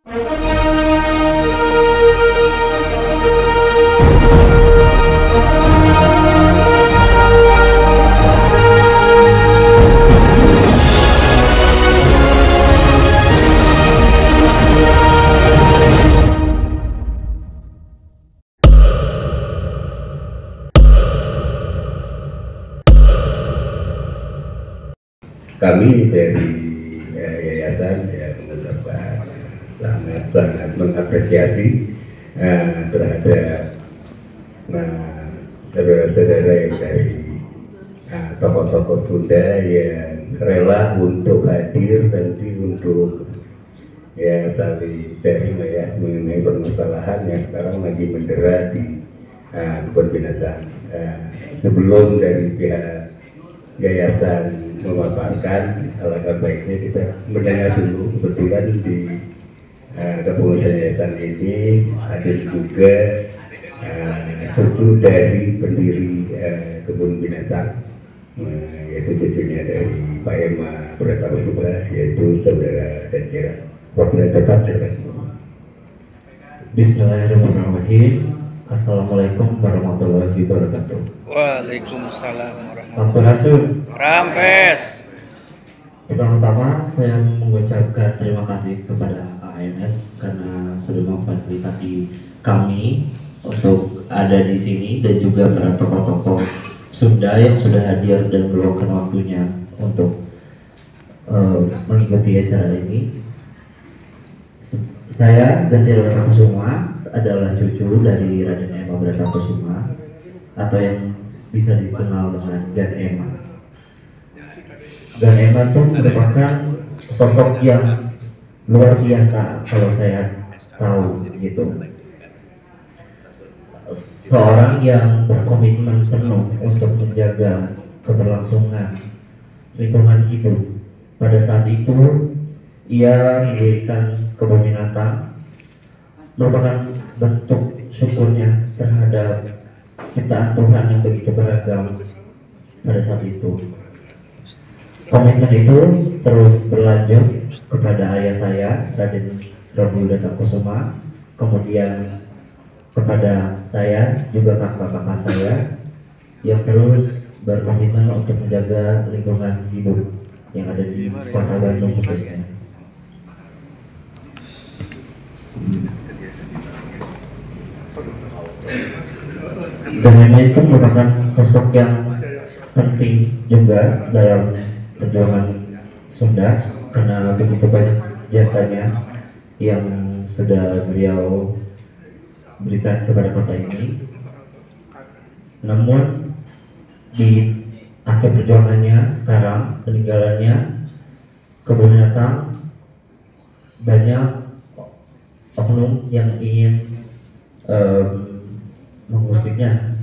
Kami dari yayasan mengucapkan sangat mengapresiasi terhadap saudara-saudara yang dari tokoh-tokoh Sunda yang rela untuk hadir nanti untuk saling sharing mengenai permasalahan yang sekarang lagi mendera di kebun binatang. Sebelum dari pihak yayasan memaparkan, alangkah baiknya kita mendengar dulu. Kebetulan di kepengurusan yayasan ini hadir juga cucu dari pendiri kebun binatang, yaitu cucunya dari Pak Ema Pratama, yaitu saudara Danjira. Waktu tepat, silakan. Bismillahirrahmanirrahim. Assalamualaikum warahmatullahi wabarakatuh. Waalaikumsalam warahmatullahi Sampurasun. Rampes. Pertama-tama saya mengucapkan terima kasih kepada AMS karena sudah memfasilitasi kami untuk ada di sini, dan juga para tokoh-tokoh Sunda yang sudah hadir dan meluangkan waktunya untuk mengikuti acara ini. Saya Danjira Kusuma adalah cucu dari Raden Ema Bratakusuma atau yang bisa dikenal dengan Gan Ema. Gan Ema itu merupakan sosok yang luar biasa kalau saya tahu gitu. Seorang yang berkomitmen penuh untuk menjaga keberlangsungan lingkungan hidup. Pada saat itu ia mendirikan kebun binatang, merupakan bentuk syukurnya terhadap ciptaan Tuhan yang begitu beragam pada saat itu. Komitmen itu terus berlanjut kepada ayah saya, Raden Robi Udatakusuma, kemudian kepada saya, juga kakak-kakak saya yang terus berkomitmen untuk menjaga lingkungan hidup yang ada di Kota Bandung khususnya. Dan memang itu merupakan sosok yang penting juga dalam perjuangan Sunda karena begitu banyak jasanya yang sudah beliau berikan kepada kota ini. Namun di akhir perjuangannya sekarang, peninggalannya, kebun binatang, banyak oknum yang ingin mengusiknya.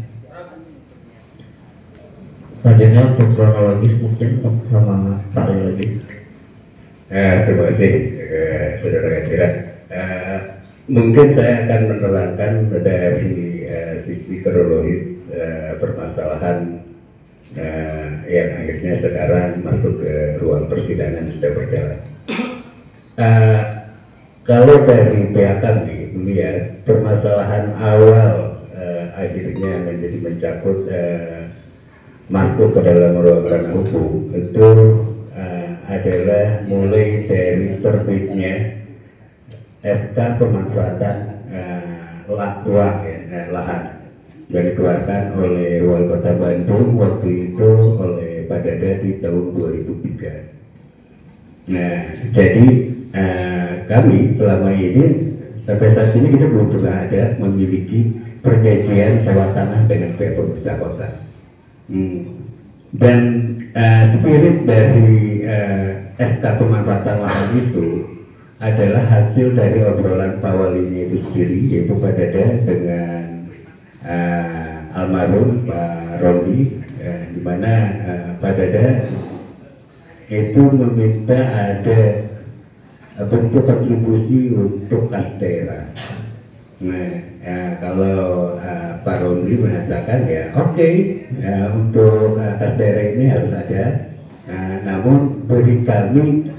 Selanjutnya untuk kronologis mungkin sama Pak Rio lagi. Terima kasih saudara Danjira. Mungkin saya akan menerangkan dari sisi kronologis permasalahan yang akhirnya sekarang masuk ke ruang persidangan sudah berjalan. Kalau dari pihak kami melihat permasalahan awal akhirnya menjadi mencakup masuk ke dalam ruang hukum itu adalah mulai dari terbitnya SK pemanfaatan lahan yang dikeluarkan oleh Wali Kota Bandung waktu itu oleh Pak Dada di tahun 2003. Nah, jadi kami selama ini sampai saat ini kita belum pernah ada memiliki perjanjian sewa tanah dengan pihak pemerintah kota. Dan spirit dari SK pemanfaatan lahan itu adalah hasil dari obrolan Pak Walinya itu sendiri, yaitu Pak Dada dengan almarhum Pak Rondi, di mana Pak Dada itu meminta ada bentuk kontribusi untuk kas daerah. Nah, kalau Pak Rondi mengatakan ya oke, untuk kas daerah ini harus ada, namun bagi kami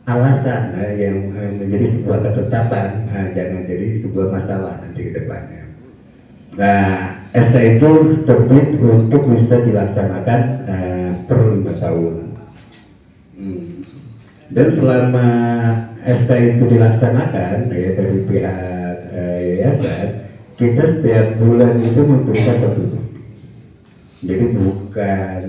alasan yang menjadi sebuah ketetapan, jangan jadi sebuah masalah nanti ke depannya. Nah, SK itu terbit untuk bisa dilaksanakan per 5 tahun. Dan selama SK itu dilaksanakan ya dari pihak yayasan, kita setiap bulan itu memberikan kontribusi. Jadi bukan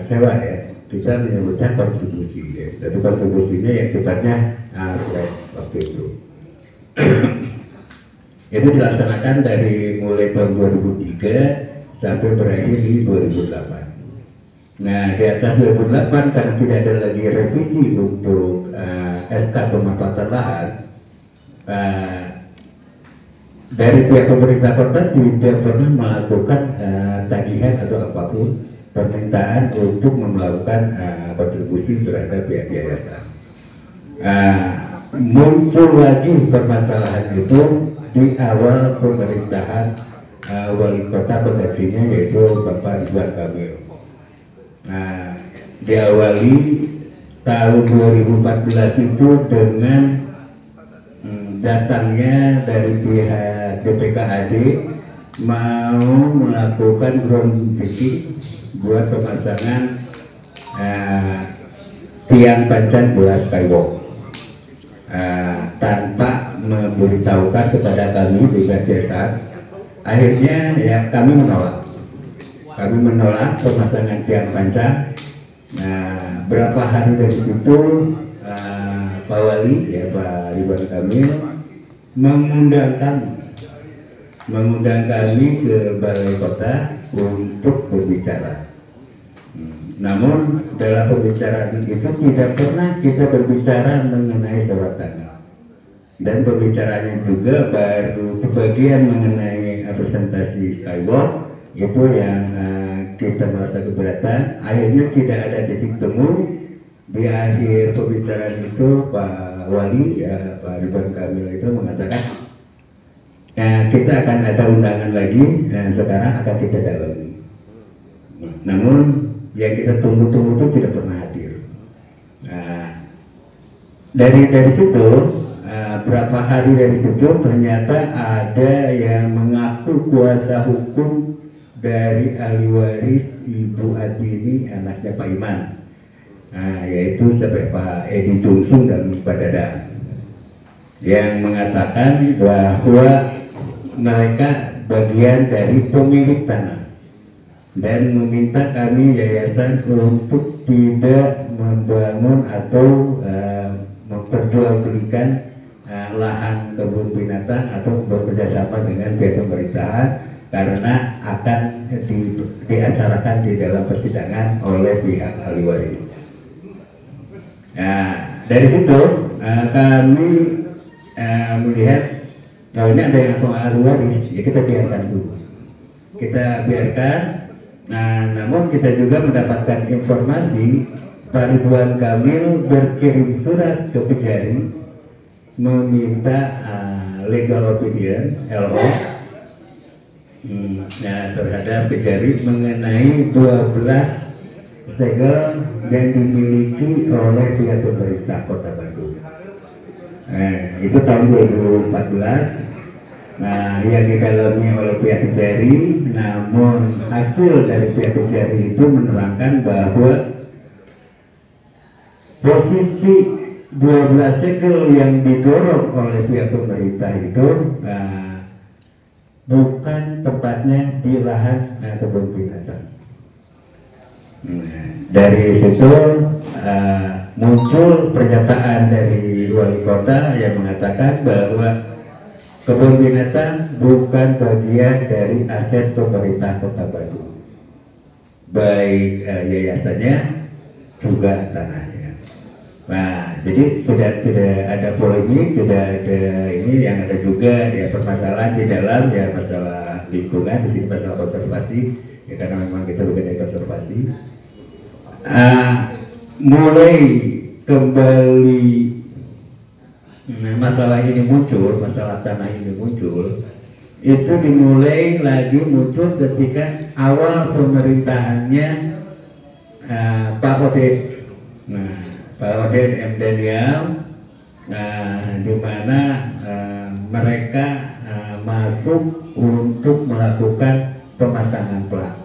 sewa ya, kita menyebutnya kontribusi ya. Tapi kontribusinya yang sifatnya flat waktu itu. Itu dilaksanakan dari mulai tahun 2003 sampai berakhir di 2008. Nah, di atas 2008 karena tidak ada lagi revisi untuk SK pemanfaatan lahan, dari pihak pemerintah kota tidak pernah melakukan tagihan atau apapun permintaan untuk melakukan kontribusi terhadap pihak yayasan. Muncul lagi permasalahan itu di awal pemerintahan wali kota penggantinya yaitu Bapak Ridwan Kamil. Nah, diawali tahun 2014 itu dengan datangnya dari pihak DPKAD mau melakukan groundbreaking buat pemasangan tiang panjang bola skywalk tanpa memberitahukan kepada kami di desa. Akhirnya ya kami menolak pemasangan tiang panjang. Nah, berapa hari dari situ Pak Wali ya Pak Ridwan Kamil mengundang kami ke Balai Kota untuk berbicara. Namun dalam pembicaraan itu tidak pernah kita berbicara mengenai sewa tanah, dan pembicaraannya juga baru sebagian mengenai presentasi skywalk itu yang kita merasa keberatan. Akhirnya tidak ada titik temu. Di akhir pembicaraan itu Pak Wali ya Pak Ridwan Kamil itu mengatakan kita akan ada undangan lagi dan sekarang akan kita dalami. Namun yang kita tunggu-tunggu itu tidak pernah hadir. Nah, dari situ berapa hari dari situ ternyata ada yang mengaku kuasa hukum dari ahli waris Ibu Adini anaknya Pak Iman. Nah, yaitu sampai Pak Edi Jungsung dan Pak Dadang, yang mengatakan bahwa mereka bagian dari pemilik tanah dan meminta kami yayasan untuk tidak membangun atau memperjualbelikan lahan kebun binatang atau bekerjasama dengan pihak pemerintahan karena akan diacarakan di dalam persidangan oleh pihak ahli waris. Nah, dari situ kami melihat ini ada yang ahli waris, ya kita biarkan dulu. Kita biarkan. Nah, namun kita juga mendapatkan informasi Pak Ridwan Kamil berkirim surat ke Kejari meminta legal opinion (LO) terhadap Kejari mengenai 12 segel yang dimiliki oleh pihak pemerintah Kota Bandung. Itu tahun 2014. Nah, yang didalami oleh pihak Kejari, namun hasil dari pihak Kejari itu menerangkan bahwa posisi 12 segel yang didorong oleh pihak pemerintah itu bukan tempatnya di lahan kebun binatang. Dari situ muncul pernyataan dari wali kota yang mengatakan bahwa kebun binatang bukan bagian dari aset pemerintah Kota Bandung, baik yayasannya juga tanahnya. Nah, jadi tidak ada polemik, tidak ada ini, yang ada juga ya permasalahan di dalam ya masalah lingkungan, di sini masalah konservasi ya karena memang kita bukan dari konservasi. Mulai kembali masalah ini muncul, masalah tanah ini muncul, itu dimulai lagi muncul ketika awal pemerintahannya Pak Ode. Nah, Pak Oden M. Daniel, di mana mereka masuk untuk melakukan pemasangan pelang.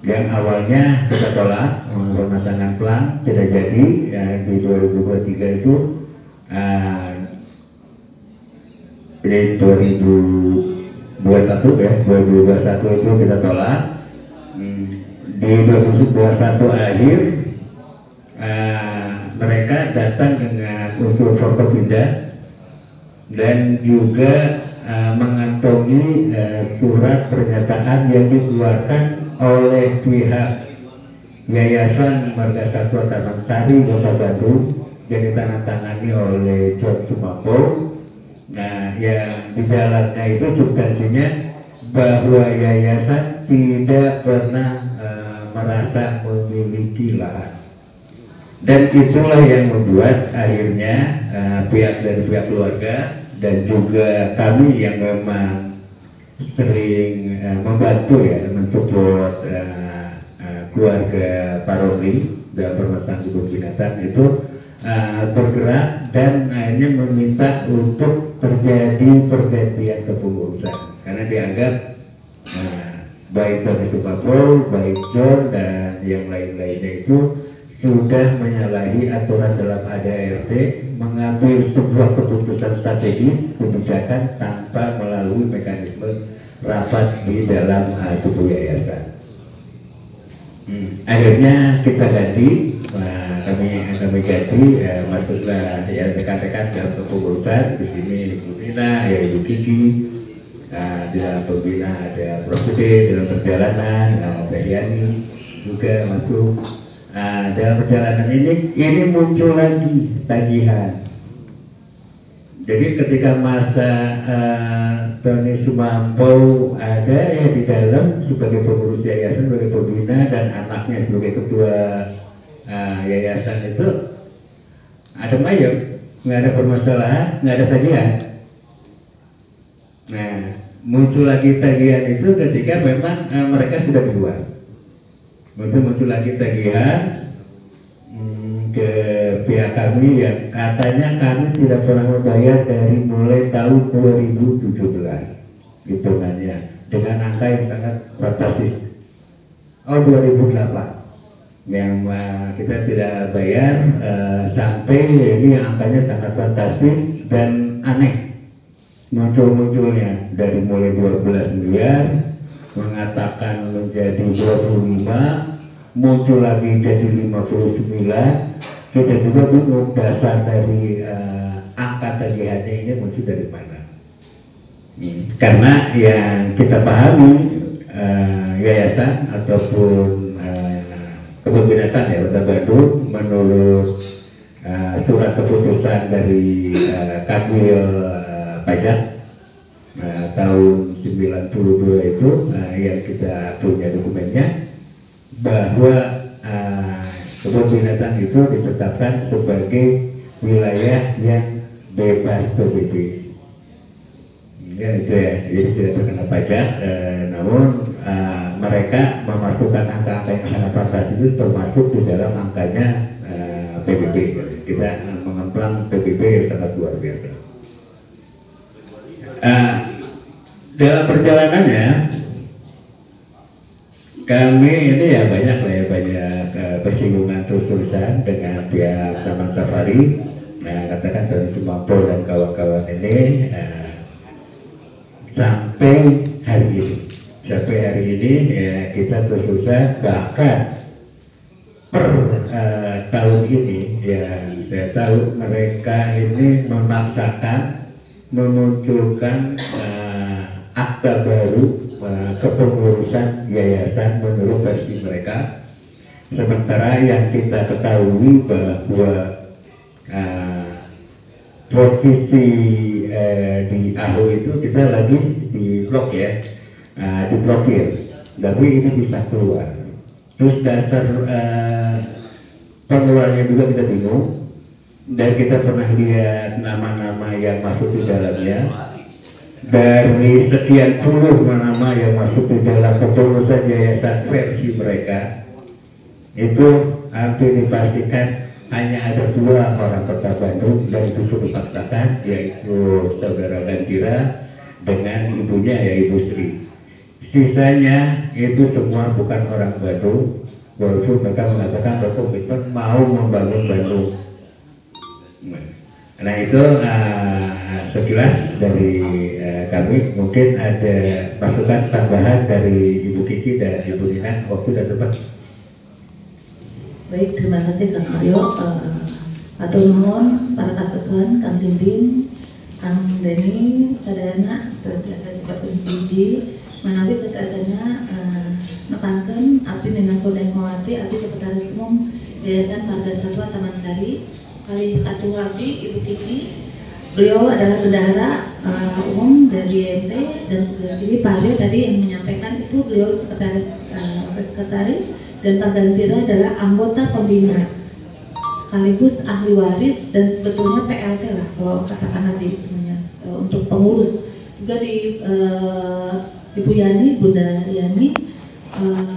Yang awalnya kita tolak pemasangan pelang, tidak jadi ya, di 2023 itu ini 2021 ya, 2021 itu kita tolak. Di 2021 akhir mereka datang dengan usul Forkopimda dan juga mengantongi surat pernyataan yang dikeluarkan oleh pihak Yayasan Marga Satwa Taman Sari Kota Bandung yang ditandatangani oleh John Sumampo. Nah, yang di dalamnya itu substansinya bahwa yayasan tidak pernah merasa memiliki lahan, dan itulah yang membuat akhirnya pihak dari pihak keluarga dan juga kami yang memang sering membantu ya, mensupport keluarga Pak Romli dalam permasalahan kebun binatang itu bergerak dan akhirnya meminta untuk terjadi pergantian kepengurusan karena dianggap baik Tony Sumapro, baik John dan yang lain-lainnya itu sudah menyalahi aturan dalam ADART, mengambil sebuah keputusan strategis kebijakan tanpa melalui mekanisme rapat di dalam tubuh yayasan. Akhirnya kita ganti, kami ganti, masuklah ya rekan-rekan dalam kepengurusan. Di sini Ibu Nina, ya Ibu Kiki, di dalam pembina ada Prof. Bude, dalam perjalanan Teh Yani juga masuk. Dalam perjalanan ini muncul lagi tagihan. Jadi ketika masa Tony Sumampo ada ya di dalam sebagai pengurus yayasan, sebagai pembina dan anaknya sebagai ketua yayasan itu ada mayem, nggak ada permasalahan, nggak ada tagihan. Nah, muncul lagi tagihan itu ketika memang mereka sudah keluar. Muncul lagi tagihan ke pihak kami yang katanya kami tidak pernah membayar dari mulai tahun 2017 hitungannya dengan angka yang sangat fantastis. 2008 yang kita tidak bayar sampai ini angkanya sangat fantastis dan aneh. Munculnya dari mulai 12 miliar mengatakan menjadi 25, muncul lagi jadi 59. Kita juga bingung dasar dari angka tagihannya ini muncul dari mana. Karena yang kita pahami yayasan ataupun kebun binatang ya Kota Bandung menurut surat keputusan dari Kanwil Pajak tahun 92 itu yang kita punya dokumennya bahwa kebun binatang itu ditetapkan sebagai wilayah yang bebas PBB. Ya itu ya, jadi tidak terkena pajak. Namun mereka memasukkan angka-angka yang sangat fantastis itu termasuk di dalam angkanya PBB. Kita mengemplang PBB yang sangat luar biasa. Dalam perjalanannya kami ini ya banyak persinggungan terus-terusan dengan pihak Taman Safari. Katakan Tony Sumampo dan kawan-kawan ini sampai hari ini ya, kita terus-terusan, bahkan per tahun ini ya saya tahu mereka ini memaksakan memunculkan akta baru kepengurusan yayasan menurut versi mereka, sementara yang kita ketahui bahwa posisi di AHO itu kita lagi di blok ya, diblokir, tapi ini bisa keluar. Terus dasar pengeluarannya juga kita bingung, dan kita pernah lihat nama-nama yang masuk di dalamnya. Dari sekian puluh nama yang masuk di dalam kepengurusan yayasan versi mereka, itu hampir dipastikan hanya ada 2 orang Kota Bandung yang justru dipaksakan, yaitu saudara Gantira dengan ibunya ya Ibu Sri. Sisanya itu semua bukan orang Bandung, walaupun mereka mengatakan berkomitmen mau membangun Bandung. Nah itu sekilas dari kami. Mungkin ada masukan tambahan dari Ibu Kiki dan Ibu Nina. Waktu dan tempat. Baik, terima kasih Kang Aryo, atur nuhun para kasutuan, Kang Dinding, Kang Deni, sadayana biasa sebab kunci menawi sadayana nepankeun abdi Nina Kurniawati, abdi Sekretaris Umum Yayasan Marga Satwa Taman Sari, kali ketua abdi Ibu Kiki. Beliau adalah bendahara umum dari YMT, dan sebelah kiri Pak Aryo tadi yang menyampaikan itu beliau sekretaris dan Pak Gantira adalah anggota pembina sekaligus ahli waris dan sebetulnya PLT lah kalau katakan nanti untuk pengurus. Juga di Ibu Yani, Bunda Yani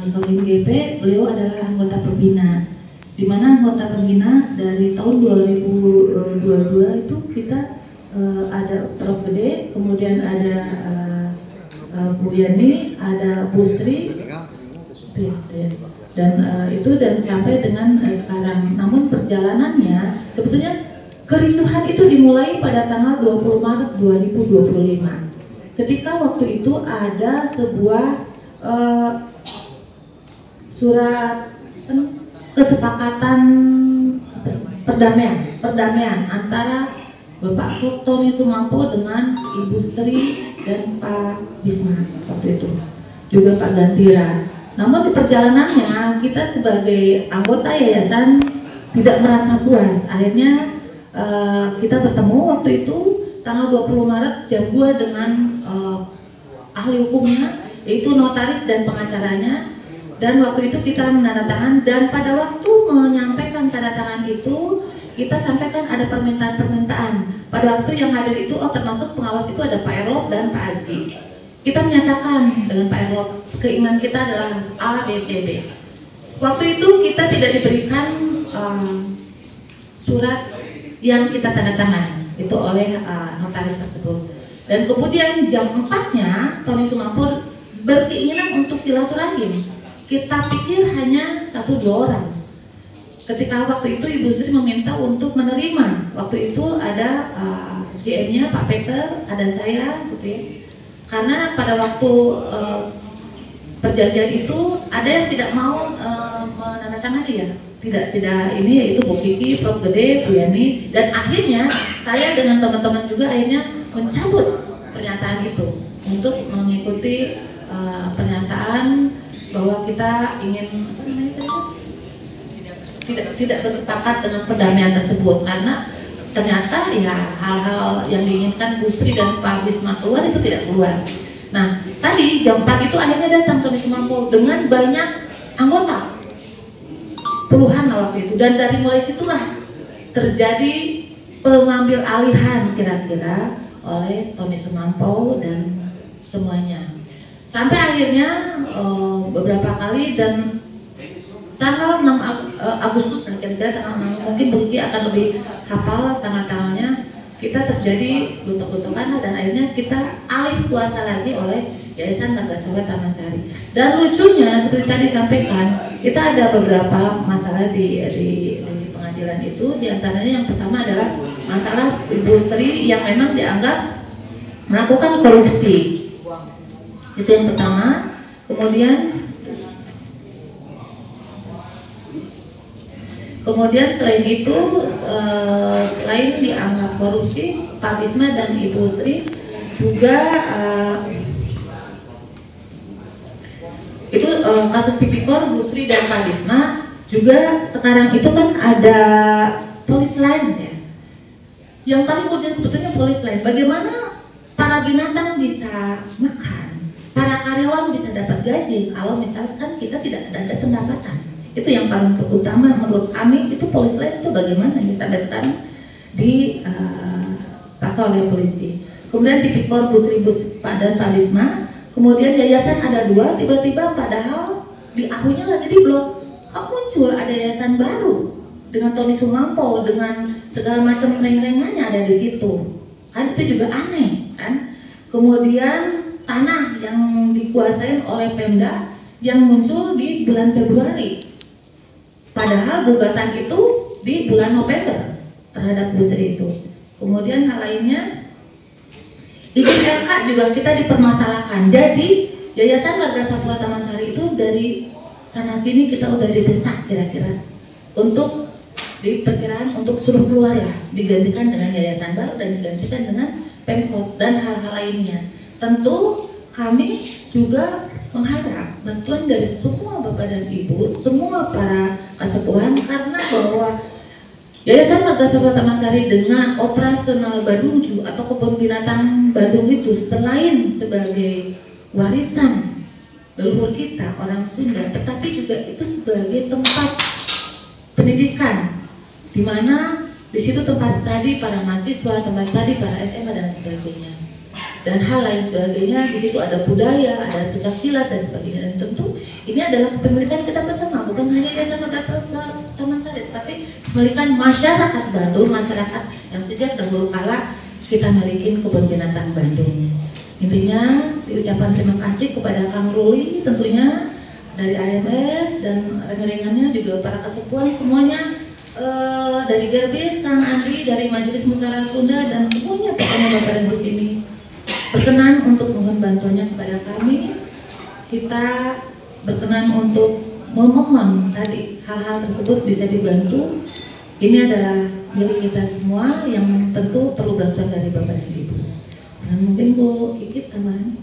Solim GP, beliau adalah anggota pembina, di mana anggota pembina dari tahun 2022 itu kita ada Prof Gede, kemudian ada Bu Yani, ada Bu Sri, dan itu dan sampai dengan sekarang. Namun perjalanannya sebetulnya kericuhan itu dimulai pada tanggal 20 Maret 2025 ketika waktu itu ada sebuah surat kesepakatan perdamaian antara Bapak Tony Sumampo dengan Ibu Sri dan Pak Bisma waktu itu, juga Pak Gantira. Namun di perjalanannya kita sebagai anggota yayasan tidak merasa puas. Akhirnya kita bertemu waktu itu tanggal 20 Maret jam 2 dengan ahli hukumnya, yaitu notaris dan pengacaranya. Dan waktu itu kita menandatangan, dan pada waktu menyampaikan tanda tangan itu kita sampaikan ada permintaan-permintaan. Pada waktu yang hadir itu termasuk pengawas itu ada Pak Erlop dan Pak Haji. Kita menyatakan dengan Pak Erlop keinginan kita adalah A, B, C, D. Waktu itu kita tidak diberikan surat yang kita tanda tangan itu oleh notaris tersebut. Dan kemudian jam 4-nya Tony Sumampo berkeinginan untuk silaturahim. Kita pikir hanya 1-2 orang. Ketika waktu itu Ibu Sri meminta untuk menerima. Waktu itu ada GM-nya Pak Peter, ada saya, gitu ya. Karena pada waktu perjanjian itu ada yang tidak mau menandatangani ya, tidak ini, yaitu Bu Kiki, Prof Gede, Bu Yani, dan akhirnya saya dengan teman-teman juga akhirnya mencabut pernyataan itu untuk mengikuti pernyataan bahwa kita ingin tidak bersepakat dengan perdamaian tersebut, karena ternyata ya hal-hal yang diinginkan Bu Sri dan Pak Bisma keluar itu tidak keluar. Nah tadi jam 4 itu akhirnya datang Tony Sumampo dengan banyak anggota, puluhan lah waktu itu, dan dari mulai situlah terjadi pengambil alihan kira-kira oleh Tony Sumampo dan semuanya. Sampai akhirnya beberapa kali, dan tanggal 6 Agustus kira-kira tanggal 6, mungkin Bu Kiki akan lebih hafal tanggal-tanggalnya, kita terjadi gontok-gontokan dan akhirnya kita alih kuasa lagi oleh Yayasan Marga Satwa Taman Sari. Dan lucunya seperti tadi disampaikan, kita ada beberapa masalah di pengadilan itu. Di antaranya yang pertama adalah masalah Ibu Sri yang memang dianggap melakukan korupsi. Itu yang pertama. Kemudian selain itu, selain dianggap korupsi, Pak Bisma dan Ibu Sri juga itu kasus tipikor Bu Sri dan Pak Bisma juga sekarang itu kan ada polis lain ya. Yang paling urgent sebetulnya polis lain. Bagaimana para binatang bisa makan, para karyawan bisa dapat gaji kalau misalkan kita tidak ada pendapatan. Itu yang paling utama menurut kami. Itu polis lain itu bagaimana ya sampai sekarang dipakai oleh polisi. Kemudian tipikor Bu Sri dan Pak Bisma. Kemudian yayasan ada 2, tiba-tiba padahal di ahunya lagi di blok, kok muncul ada yayasan baru dengan Tony Sumampo, dengan segala macam reng-rengannya ada di situ. Kan itu juga aneh kan. Kemudian tanah yang dikuasai oleh Pemda yang muncul di bulan Februari. Padahal gugatan itu di bulan November terhadap booster itu. Kemudian hal lainnya, izin LK juga kita dipermasalahkan. Jadi Yayasan Marga Satwa Taman Sari itu dari sana sini kita udah didesak kira-kira untuk diperkirakan untuk suruh keluar ya, digantikan dengan yayasan baru dan digantikan dengan Pemkot dan hal-hal lainnya. Tentu kami juga mengharap bantuan dari semua bapak dan ibu, semua para kasepuhan, karena bahwa Yayasan Marga Satwa Taman Sari dengan operasional Badungju atau kebun binatang Badung itu selain sebagai warisan leluhur kita orang Sunda, tetapi juga itu sebagai tempat pendidikan, di mana di situ tempat studi para mahasiswa, tempat studi para SMA dan sebagainya, dan hal lain sebagainya. Di situ ada budaya, ada pencak silat dan sebagainya. Dan tentu ini adalah kepemilikan kita bersama, bukan hanya Yayasan Marga Satwa Taman Sari, tapi kepemilikan masyarakat Bandung, masyarakat yang sejak dahulu kala kita miliki kebun binatang Bandung. Intinya diucapkan terima kasih kepada Kang Ruli tentunya dari AMS dan rekan-rekannya, juga para kesepuan semuanya, dari Gerbis, Kang Andri, dari Majelis Musyawarah Sunda, dan semuanya pokoknya Bapak dan Ibu sini berkenan untuk mohon bantuannya kepada kami. Kita berkenan untuk memohon tadi hal-hal tersebut bisa dibantu. Ini adalah milik kita semua yang tentu perlu bantuan dari Bapak dan Ibu. Nah, mungkin Bu Kikit tambahan.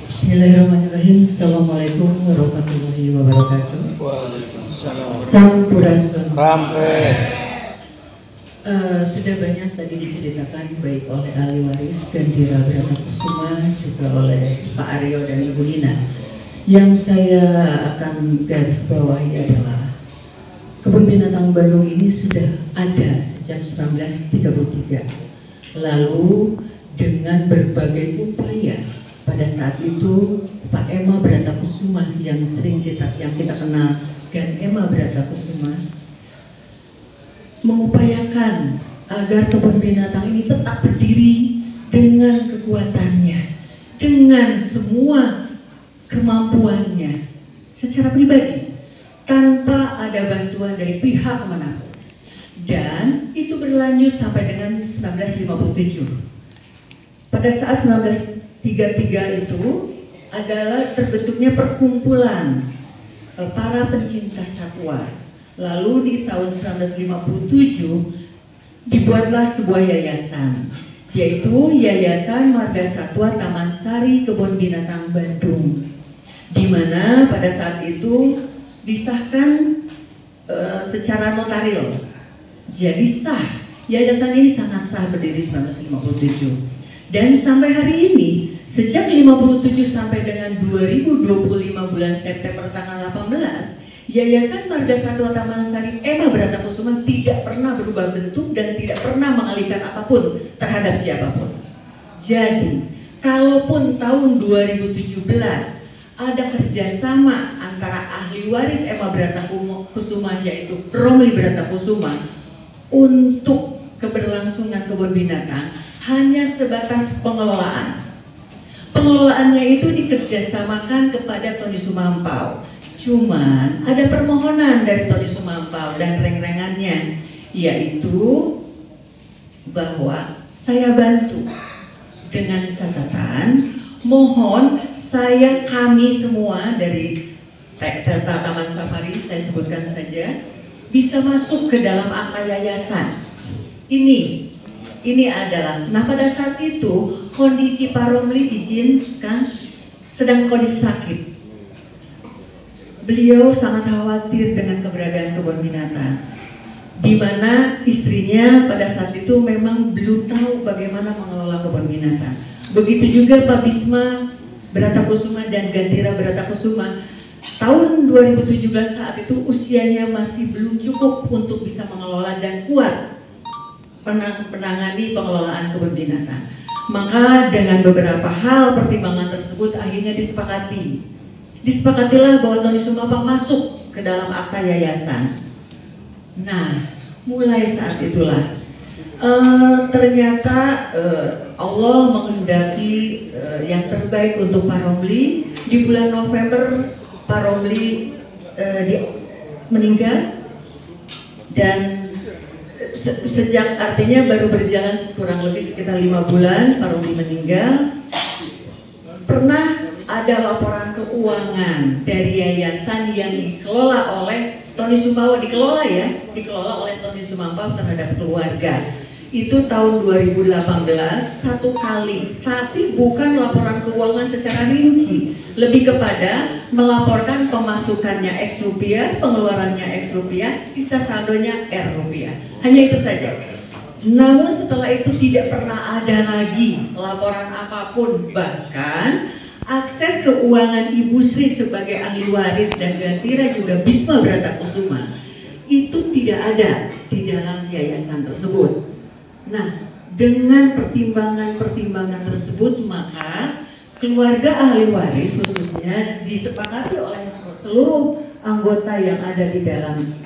Bismillahirrahmanirrahim. Assalamualaikum warahmatullahi wabarakatuh. Waalaikumsalam. Sampurasun. Rampes. Sudah banyak tadi diceritakan baik oleh ahli waris Gandhira Bratakusuma, juga oleh Pak Aryo dan Ibu Nina. Yang saya akan garis bawahi adalah kebun binatang Bandung ini sudah ada sejak 1933. Lalu dengan berbagai upaya, pada saat itu Pak Ema Bratakusuma yang kita kenal Gan Ema Bratakusuma mengupayakan agar kebun binatang ini tetap berdiri dengan kekuatannya, dengan semua kemampuannya secara pribadi, tanpa ada bantuan dari pihak manapun. Dan itu berlanjut sampai dengan 1957. Pada saat 1933 itu adalah terbentuknya perkumpulan para pencinta satwa. Lalu di tahun 1957 dibuatlah sebuah yayasan, yaitu Yayasan Marga Satwa Taman Sari Kebun Binatang Bandung, di mana pada saat itu disahkan secara notaril. Jadi sah, yayasan ini sangat sah berdiri 1957. Dan sampai hari ini, sejak 57 sampai dengan 2025 bulan September tanggal 18, Yayasan Marga Satwa Taman Sari Ema Bratakusuma tidak pernah berubah bentuk dan tidak pernah mengalihkan apapun terhadap siapapun. Jadi, kalaupun tahun 2017 ada kerjasama antara ahli waris Ema Bratakusuma, yaitu Romli Bratakusuma, untuk keberlangsungan kebun binatang, hanya sebatas pengelolaan. Pengelolaannya itu dikerjasamakan kepada Tony Sumampo. Cuman ada permohonan dari Tony Sumampo dan reng-rengannya, yaitu bahwa saya bantu dengan catatan mohon kami semua dari Taman Safari, saya sebutkan saja, bisa masuk ke dalam akta yayasan. Ini adalah, nah pada saat itu kondisi Pak Romli diizinkan sedang kondisi sakit. Beliau sangat khawatir dengan keberadaan kebun binatang, di mana istrinya pada saat itu memang belum tahu bagaimana mengelola kebun binatang. Begitu juga Pak Bisma Bratakusuma dan Gandhira Bratakusuma. Tahun 2017 saat itu usianya masih belum cukup untuk bisa mengelola dan kuat menangani pengelolaan kebun binatang. Maka dengan beberapa hal pertimbangan tersebut akhirnya disepakati disepakatilah bahwa Tony Sumapau masuk ke dalam akta yayasan. Nah, mulai saat itulah ternyata Allah menghendaki yang terbaik untuk Pak Romli. Di bulan November Pak Romli meninggal, dan sejak artinya baru berjalan kurang lebih sekitar 5 bulan Pak Romli meninggal. Pernah ada laporan keuangan dari yayasan yang dikelola oleh Tony Sumapau, dikelola oleh Tony Sumapau terhadap keluarga. Itu tahun 2018 1 kali, tapi bukan laporan keuangan secara rinci, lebih kepada melaporkan pemasukannya X rupiah, pengeluarannya X rupiah, sisa saldonya R rupiah. Hanya itu saja. Namun setelah itu tidak pernah ada lagi laporan apapun, bahkan akses keuangan Ibu Sri sebagai ahli waris dan Gantira juga Bisma Bratakusuma itu tidak ada di dalam yayasan tersebut. Nah, dengan pertimbangan-pertimbangan tersebut, maka keluarga ahli waris khususnya disepakati oleh seluruh anggota yang ada di dalam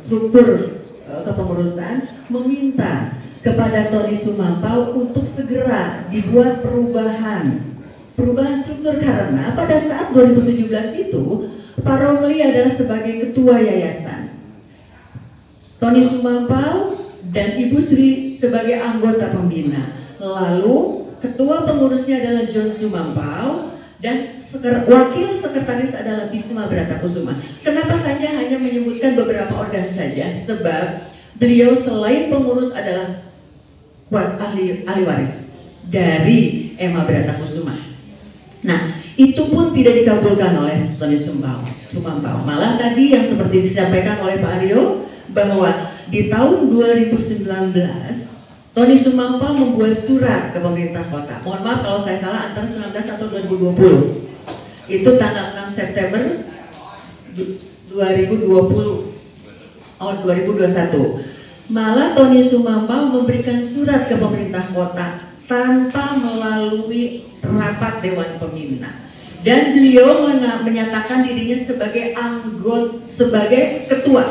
struktur kepengurusan meminta kepada Tony Sumapau untuk segera dibuat perubahan struktur, karena pada saat 2017 itu Pak Romli adalah sebagai ketua yayasan, Tony Sumapau dan Ibu Sri sebagai anggota pembina. Lalu ketua pengurusnya adalah John Sumapau dan wakil sekretaris adalah Bisma Bratakusuma. Kenapa saja hanya menyebutkan beberapa organ saja? Sebab beliau selain pengurus adalah ahli waris dari Emma Bratakusuma. Nah, itu pun tidak dikabulkan oleh Tony Sumapau. Malah tadi yang seperti disampaikan oleh Pak Aryo, bahwa di tahun 2019 Tony Sumapau membuat surat ke pemerintah kota. Mohon maaf kalau saya salah, antara 19 atau 2020. Itu tanggal 6 September 2021. Malah Tony Sumapau memberikan surat ke pemerintah kota tanpa melalui rapat Dewan Pembina. Dan beliau menyatakan dirinya sebagai ketua.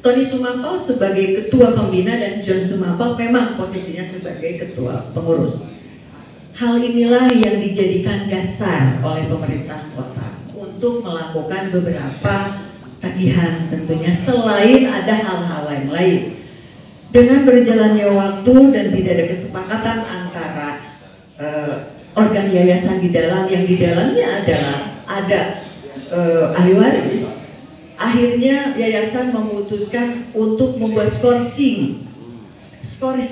Tony Sumapau sebagai ketua pembina dan John Sumapau memang posisinya sebagai ketua pengurus. Hal inilah yang dijadikan dasar oleh pemerintah kota untuk melakukan beberapa tagihan tentunya, selain ada hal-hal lain. Dengan berjalannya waktu dan tidak ada kesepakatan antara organ yayasan di dalamnya adalah ada ahli waris, akhirnya yayasan memutuskan untuk membuat skorsing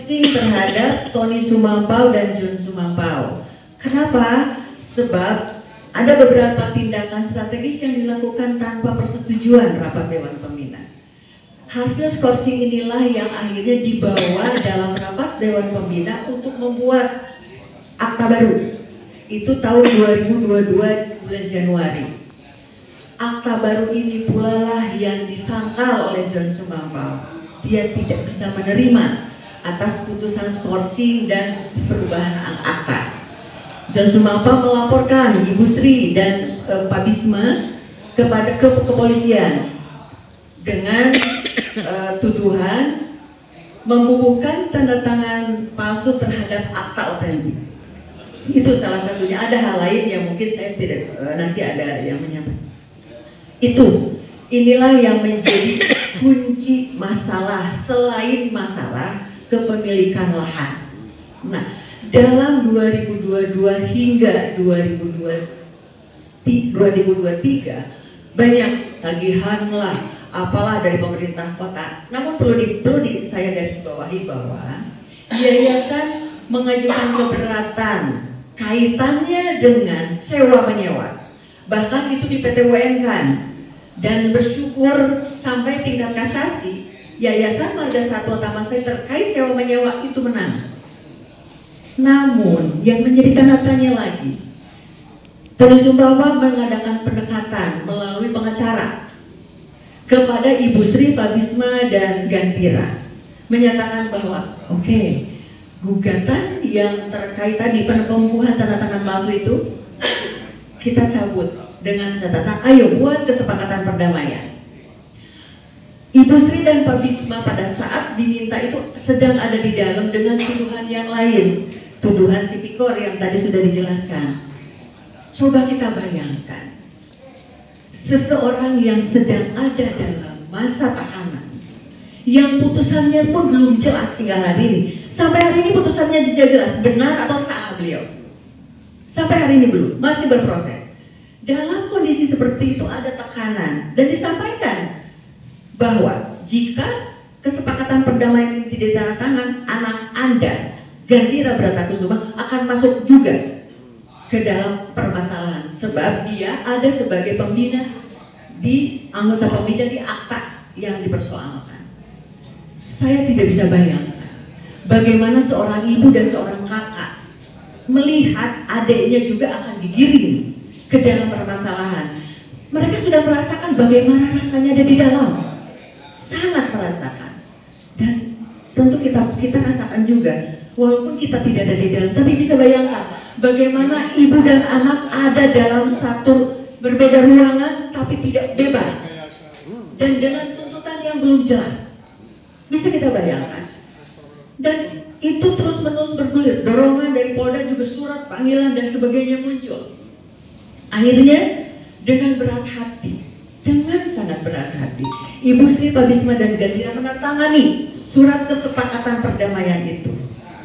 terhadap Tony Sumapau dan John Sumapau. Kenapa? Sebab ada beberapa tindakan strategis yang dilakukan tanpa persetujuan rapat Dewan Pembina. Hasil skorsing inilah yang akhirnya dibawa dalam rapat Dewan Pembina untuk membuat akta baru. Itu tahun 2022 bulan Januari. Akta baru ini pula lah yang disangkal oleh John Sumapau. Dia tidak bisa menerima atas putusan skorsing dan perubahan akta. John Sumapau melaporkan Ibu Sri dan Pak Bisma kepada kepolisian dengan tuduhan membubuhkan tanda tangan palsu terhadap akta otentik. Itu salah satunya. Ada hal lain yang mungkin saya tidak nanti ada yang menyampaikan. Inilah yang menjadi kunci masalah selain masalah kepemilikan lahan. Nah, dalam 2022 hingga 2023 banyak tagihan lah, apalah dari pemerintah kota. Namun perlu saya garis bawahi bahwa yayasan mengajukan keberatan kaitannya dengan sewa menyewa. Bahkan itu di PT UN kan. Dan bersyukur sampai tingkat kasasi, Yayasan Marga Satwa Taman Sari terkait sewa menyewa itu menang. Namun yang menjadi tanda tanya lagi, Tony Sumapau mengadakan pendekatan melalui pengacara kepada Ibu Sri, Pak Bisma dan Gantira, menyatakan bahwa gugatan yang terkait tadi pembubuhan tanda tangan palsu itu kita cabut dengan catatan ayo buat kesepakatan perdamaian. Ibu Sri dan Pak Bisma pada saat diminta itu sedang ada di dalam dengan tuduhan yang lain, tuduhan tipikor yang tadi sudah dijelaskan. Coba kita bayangkan, seseorang yang sedang ada dalam masa tahanan, yang putusannya pun belum jelas hingga hari ini. Sampai hari ini putusannya tidak jelas benar atau salah beliau. Sampai hari ini belum, masih berproses. Dalam kondisi seperti itu ada tekanan dan disampaikan bahwa jika kesepakatan perdamaian ini tidak ditandatangan, anak Anda, Gandhira Bratakusuma, akan masuk juga ke dalam permasalahan sebab dia ada sebagai pembina di anggota pembina di akta yang dipersoalkan. Saya tidak bisa bayangkan bagaimana seorang ibu dan seorang kakak melihat adiknya juga akan digiring ke dalam permasalahan. Mereka sudah merasakan bagaimana rasanya ada di dalam, sangat merasakan, dan tentu kita rasakan juga. Walaupun kita tidak ada di dalam, tapi bisa bayangkan bagaimana ibu dan anak ada dalam satu berbeda ruangan tapi tidak bebas dan dengan tuntutan yang belum jelas. Bisa kita bayangkan. Dan itu terus menerus bergulir, dorongan dari Polda juga, surat panggilan dan sebagainya muncul. Akhirnya dengan berat hati, dengan sangat berat hati, Ibu Sri, Pak Bisma dan Gandhira menandatangani surat kesepakatan perdamaian itu.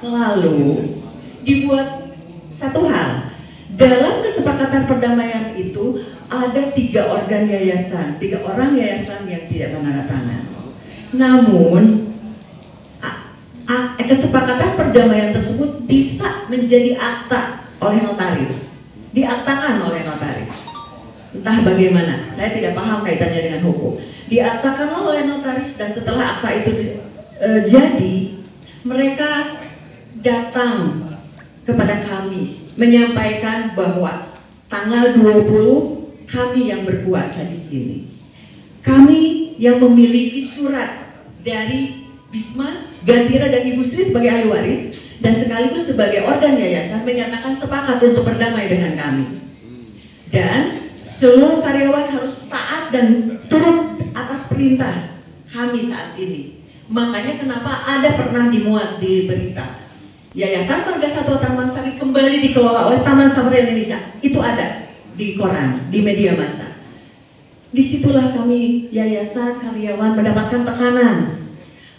Lalu dibuat satu hal, dalam kesepakatan perdamaian itu ada 3 organ yayasan, 3 orang yayasan yang tidak menandatangani. Namun kesepakatan perdamaian tersebut bisa menjadi akta oleh notaris, diaktakan oleh notaris. Entah bagaimana, saya tidak paham kaitannya dengan hukum. Diaktakan oleh notaris dan setelah akta itu jadi, mereka datang kepada kami menyampaikan bahwa tanggal 20 kami yang berkuasa di sini. Kami yang memiliki surat dari Bisma, Gandhira dan Ibu Sri sebagai ahli waris dan sekaligus sebagai organ yayasan menyatakan sepakat untuk berdamai dengan kami. Dan seluruh karyawan harus taat dan turut atas perintah kami saat ini. Makanya kenapa ada pernah dimuat di berita Yayasan Marga Satwa Taman Sari kembali dikelola oleh Taman Safari Indonesia. Itu ada di koran, di media massa. Disitulah kami yayasan karyawan mendapatkan tekanan.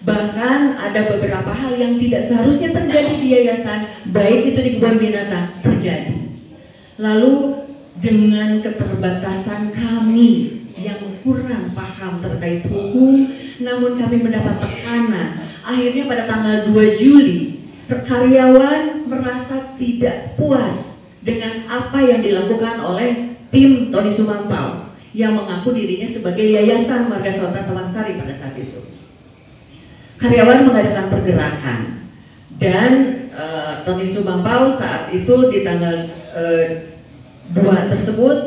Bahkan ada beberapa hal yang tidak seharusnya terjadi di yayasan, baik itu di kebun binatang, terjadi. Lalu dengan keterbatasan kami yang kurang paham terkait hukum, namun kami mendapat tekanan. Akhirnya pada tanggal 2 Juli, karyawan merasa tidak puas dengan apa yang dilakukan oleh tim Tony Sumampau yang mengaku dirinya sebagai Yayasan Marga Satwa Taman Sari pada saat itu. Karyawan mengadakan pergerakan dan Tony Sumampau saat itu di tanggal 2 tersebut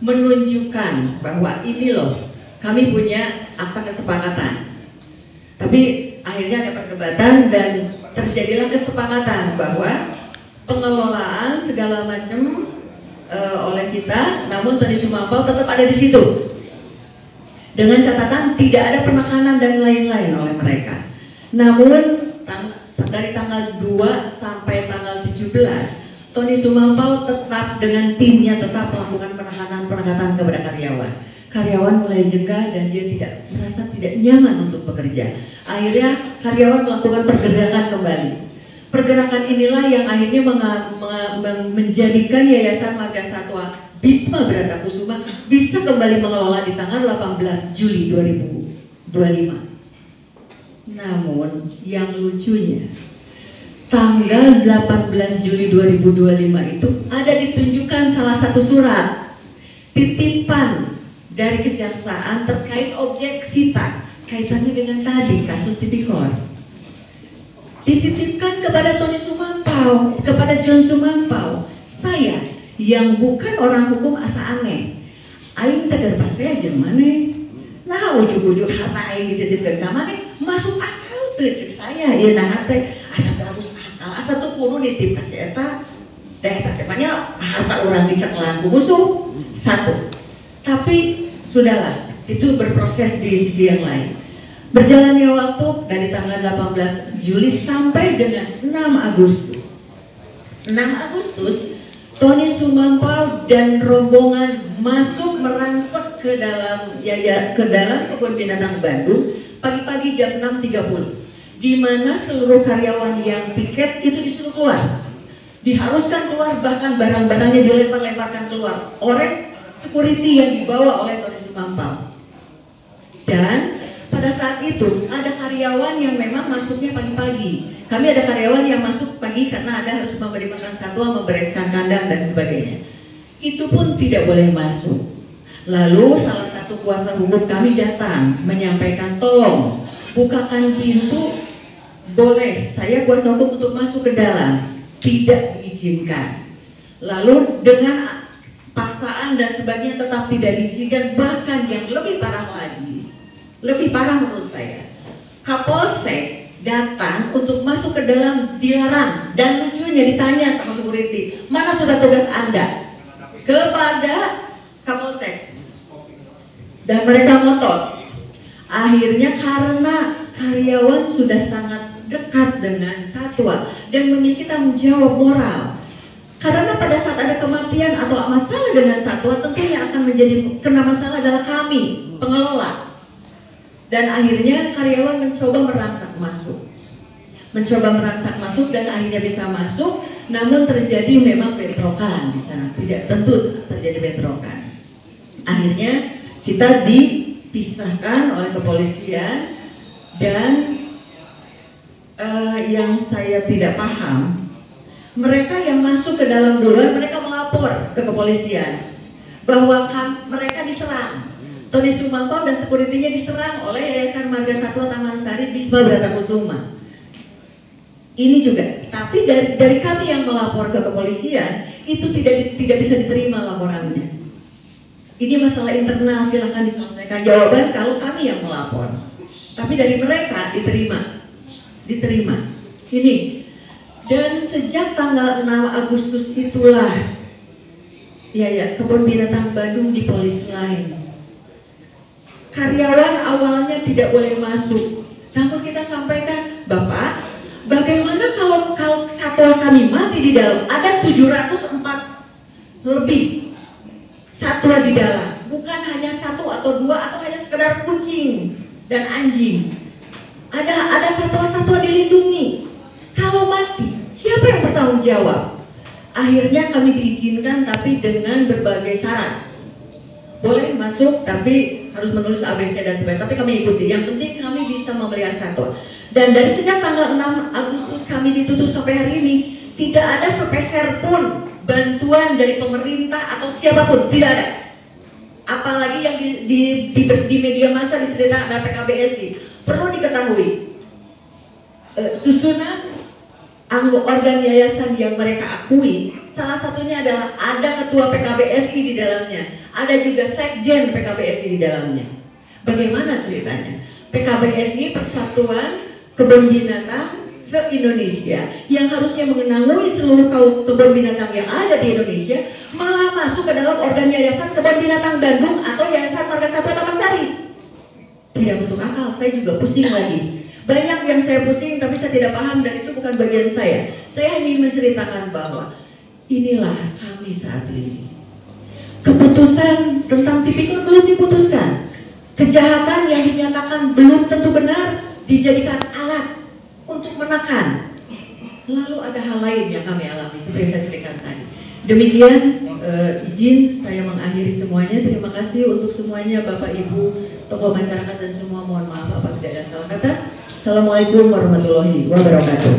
menunjukkan bahwa ini loh, kami punya akta kesepakatan. Tapi akhirnya ada perdebatan dan terjadilah kesepakatan bahwa pengelolaan segala macam oleh kita, namun Tony Sumampau tetap ada di situ. Dengan catatan tidak ada penekanan dan lain-lain oleh mereka. Namun dari tanggal 2 sampai tanggal 17, Tony Sumampau tetap dengan timnya tetap melakukan penekanan kepada karyawan. Karyawan mulai jengah dan dia merasa tidak nyaman untuk bekerja. Akhirnya karyawan melakukan pergerakan kembali. Pergerakan inilah yang akhirnya menjadikan Yayasan Marga Satwa Bisma Bratakusuma bisa kembali mengelola di tanggal 18 Juli 2025. Namun yang lucunya, tanggal 18 Juli 2025 itu ada ditunjukkan salah satu surat titipan dari kejaksaan terkait objek sita kaitannya dengan tadi kasus tipikor. Dititipkan kepada Tony Sumampau, kepada John Sumampau. Saya yang bukan orang hukum asa aneh, aing tegar pasnya jeung maneh. Nah ujug-ujug harta aing dititipkeun ka maneh masuk akal teu cek saya. Ieu nah teh asa terus akal, asa teu kudu nitip ka si eta. Daya takemanya harta orang diceklan bukusu satu. Tapi sudahlah, itu berproses di sisi yang lain. Berjalannya waktu dari tanggal 18 Juli sampai dengan 6 Agustus. 6 Agustus, Tony Sumampau dan rombongan masuk merangsek ke dalam kebun binatang Bandung pagi-pagi jam 6.30, di mana seluruh karyawan yang piket itu disuruh keluar, diharuskan keluar, bahkan barang-barangnya dilempar-lemparkan keluar oleh security yang dibawa oleh Tony Sumampau. Dan pada saat itu ada karyawan yang memang masuknya pagi-pagi. Kami ada karyawan yang masuk pagi karena ada harus memberi makan satwa, membereskan kandang dan sebagainya. Itu pun tidak boleh masuk. Lalu salah satu kuasa hukum kami datang menyampaikan, tolong bukakan pintu, boleh saya kuasa hukum untuk masuk ke dalam. Tidak diizinkan. Lalu dengan paksaan dan sebagainya tetap tidak diizinkan. Bahkan yang lebih parah lagi, lebih parah menurut saya, Kapolsek datang untuk masuk ke dalam, dilarang. Dan lucunya ditanya sama security, mana sudah tugas Anda? Kepada Kapolsek. Dan mereka ngotot. Akhirnya karena karyawan sudah sangat dekat dengan satwa dan memiliki tanggung jawab moral. Karena pada saat ada kematian atau masalah dengan satwa, tentu yang akan menjadi kena masalah adalah kami, pengelola. Dan akhirnya karyawan mencoba merangsak masuk dan akhirnya bisa masuk, namun terjadi memang bentrokan di sana. Tidak tentu terjadi bentrokan. Akhirnya kita dipisahkan oleh kepolisian dan yang saya tidak paham, mereka yang masuk ke dalam duluan, mereka melapor ke kepolisian bahwa mereka diserang. Tony Sumampau dan sekuritinya diserang oleh Yayasan Marga Satwa Taman Sari Bisma Bratakusuma. Ini juga, tapi dari kami yang melapor ke kepolisian itu tidak bisa diterima laporannya. Ini masalah internal, silahkan diselesaikan jawaban kalau kami yang melapor. Tapi dari mereka diterima. Ini. Dan sejak tanggal 6 Agustus itulah kebun binatang Bandung dipolis lain. Karyawan awalnya tidak boleh masuk. Namun kita sampaikan, Bapak, bagaimana kalau satwa kami mati di dalam? Ada 704 lebih satwa di dalam. Bukan hanya satu atau dua atau hanya sekedar kucing dan anjing. Ada satwa-satwa dilindungi. Kalau mati, siapa yang bertanggung jawab? Akhirnya kami diizinkan tapi dengan berbagai syarat. Boleh masuk tapi harus menulis ABC dan sebagainya, tapi kami ikuti. Yang penting kami bisa memelihara satwa. Dan dari sejak tanggal 6 Agustus kami ditutup sampai hari ini, tidak ada sepeser pun bantuan dari pemerintah atau siapapun, tidak ada. Apalagi yang di media massa diceritakan ada PKBSI. Perlu diketahui, susunan organ yayasan yang mereka akui, salah satunya adalah ada ketua PKBSI di dalamnya, ada juga sekjen PKBSI di dalamnya. Bagaimana ceritanya? PKBSI Persatuan Kebun Binatang se-Indonesia yang harusnya mengenangui seluruh kebun binatang yang ada di Indonesia, malah masuk ke dalam organ yayasan Kebun Binatang Bandung atau Yayasan Marga Satwa Taman Sari. Tidak masuk akal, saya juga pusing lagi. Banyak yang saya pusing tapi saya tidak paham dan itu bukan bagian saya. Saya hanya ingin menceritakan bahwa inilah kami saat ini. Keputusan tentang tipikor belum diputuskan. Kejahatan yang dinyatakan belum tentu benar dijadikan alat untuk menekan. Lalu ada hal lain yang kami alami seperti saya ceritakan tadi. Demikian izin saya mengakhiri semuanya. Terima kasih untuk semuanya, Bapak Ibu, tokoh masyarakat dan semua. Mohon maaf apabila tidak ada salah kata. Assalamualaikum warahmatullahi wabarakatuh.